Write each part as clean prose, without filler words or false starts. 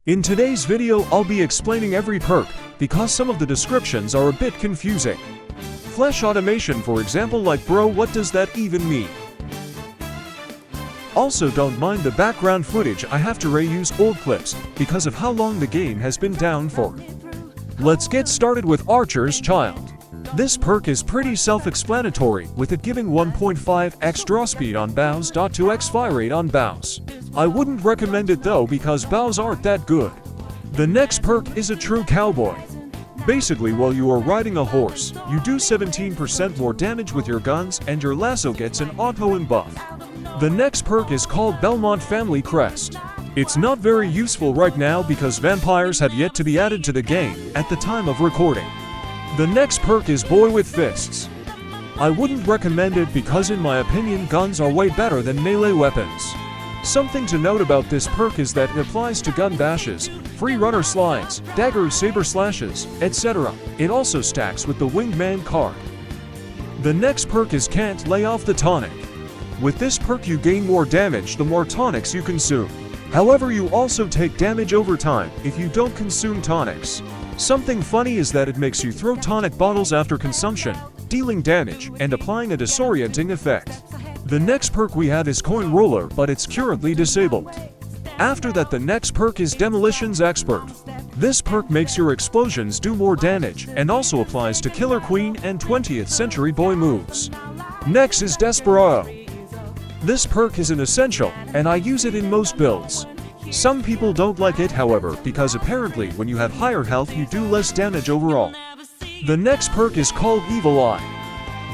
In today's video, I'll be explaining every perk, because some of the descriptions are a bit confusing. Flash automation, for example, like bro, what does that even mean? Also, don't mind the background footage, I have to reuse old clips, because of how long the game has been down for. Let's get started with Archer's Child. This perk is pretty self-explanatory, with it giving 1.5x draw speed on bows, 2x fire rate on bows. I wouldn't recommend it though because bows aren't that good. The next perk is a true cowboy. Basically, while you are riding a horse, you do 17% more damage with your guns and your lasso gets an auto and buff. The next perk is called Belmont Family Crest. It's not very useful right now because vampires have yet to be added to the game at the time of recording. The next perk is Boy with Fists. I wouldn't recommend it because in my opinion guns are way better than melee weapons. Something to note about this perk is that it applies to gun bashes, free runner slides, dagger saber slashes, etc. It also stacks with the Wingman card. The next perk is Can't Lay Off the Tonic. With this perk you gain more damage the more tonics you consume. However, you also take damage over time if you don't consume tonics. Something funny is that it makes you throw tonic bottles after consumption, dealing damage and applying a disorienting effect. The next perk we have is Coin Roller, but it's currently disabled. After that, the next perk is Demolitions Expert. This perk makes your explosions do more damage and also applies to Killer Queen and 20th Century Boy moves. Next is Desperado. This perk is an essential, and I use it in most builds. Some people don't like it, however, because apparently when you have higher health you do less damage overall. The next perk is called Evil Eye.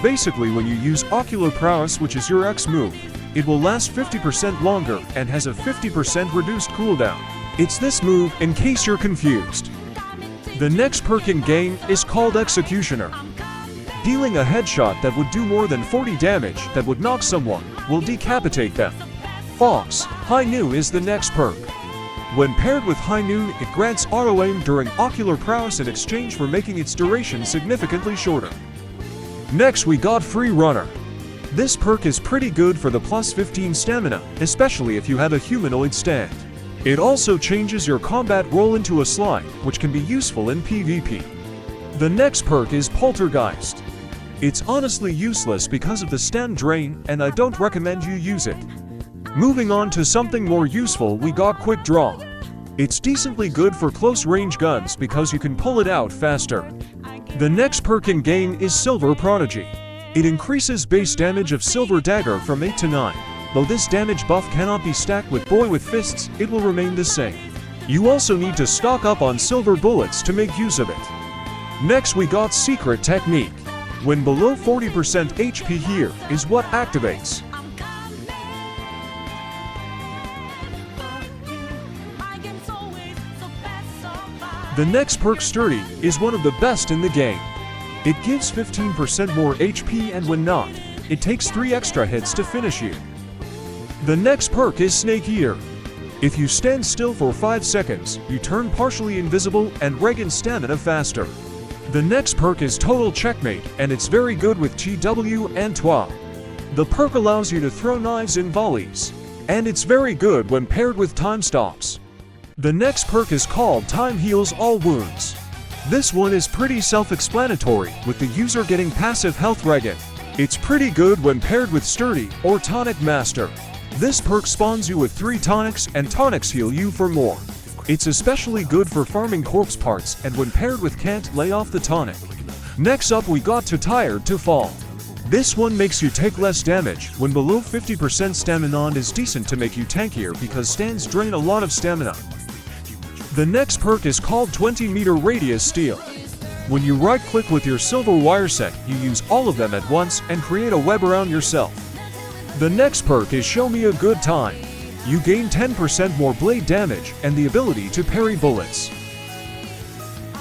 Basically, when you use Ocular Prowess, which is your X move, it will last 50% longer and has a 50% reduced cooldown. It's this move in case you're confused. The next perk in game is called Executioner. Dealing a headshot that would do more than 40 damage that would knock someone will decapitate them. Fox High Noon is the next perk. When paired with High Noon, it grants auto-aim during Ocular Prowess in exchange for making its duration significantly shorter. Next we got Free Runner. This perk is pretty good for the plus 15 stamina, especially if you have a humanoid stand. It also changes your combat roll into a slide, which can be useful in PvP. The next perk is Poltergeist. It's honestly useless because of the stand drain, and I don't recommend you use it. Moving on to something more useful, we got Quick Draw. It's decently good for close range guns because you can pull it out faster. The next perk in game is Silver Prodigy. It increases base damage of Silver Dagger from 8 to 9. Though this damage buff cannot be stacked with Boy with Fists, it will remain the same. You also need to stock up on Silver Bullets to make use of it. Next we got Secret Technique. When below 40% HP, here is what activates. The next perk, Sturdy, is one of the best in the game. It gives 15% more HP and when knocked, it takes 3 extra hits to finish you. The next perk is Snake Eater. If you stand still for 5 seconds, you turn partially invisible and regain stamina faster. The next perk is Total Checkmate, and it's very good with GW and TWA. The perk allows you to throw knives in volleys, and it's very good when paired with Time Stops. The next perk is called Time Heals All Wounds. This one is pretty self-explanatory, with the user getting passive health regen. It's pretty good when paired with Sturdy or Tonic Master. This perk spawns you with 3 tonics and tonics heal you for more. It's especially good for farming corpse parts and when paired with Can't Lay Off the Tonic. Next up we got Too Tired to Fall. This one makes you take less damage when below 50% stamina and is decent to make you tankier because stands drain a lot of stamina. The next perk is called 20-meter radius steal. When you right-click with your silver wire set, you use all of them at once and create a web around yourself. The next perk is Show Me a Good Time. You gain 10% more blade damage and the ability to parry bullets.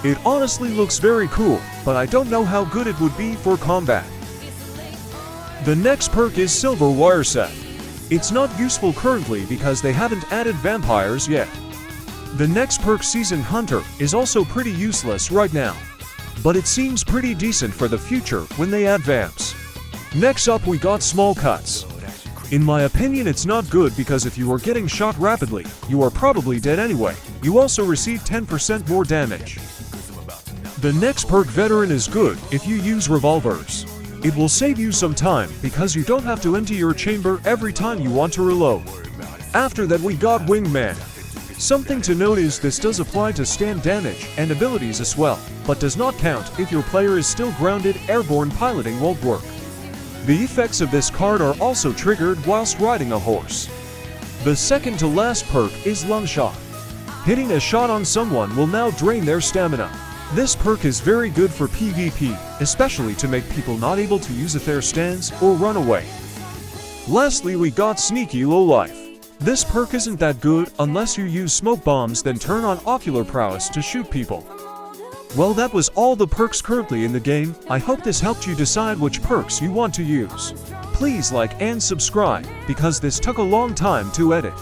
It honestly looks very cool, but I don't know how good it would be for combat. The next perk is Silver Wire Set. It's not useful currently because they haven't added vampires yet. The next perk, Season Hunter, is also pretty useless right now, but it seems pretty decent for the future when they add vamps. Next up we got Small Cuts. In my opinion, it's not good because if you are getting shot rapidly, you are probably dead anyway. You also receive 10% more damage. The next perk, Veteran, is good if you use revolvers. It will save you some time because you don't have to empty your chamber every time you want to reload. After that, we got Wingman. Something to note is this does apply to stand damage and abilities as well, but does not count if your player is still grounded. Airborne piloting won't work. The effects of this card are also triggered whilst riding a horse. The second to last perk is Lung Shot. Hitting a shot on someone will now drain their stamina. This perk is very good for PvP, especially to make people not able to use their stance or run away. Lastly, we got Sneaky Low Life. This perk isn't that good unless you use smoke bombs, then turn on ocular prowess to shoot people. Well, that was all the perks currently in the game. I hope this helped you decide which perks you want to use. Please like and subscribe, because this took a long time to edit.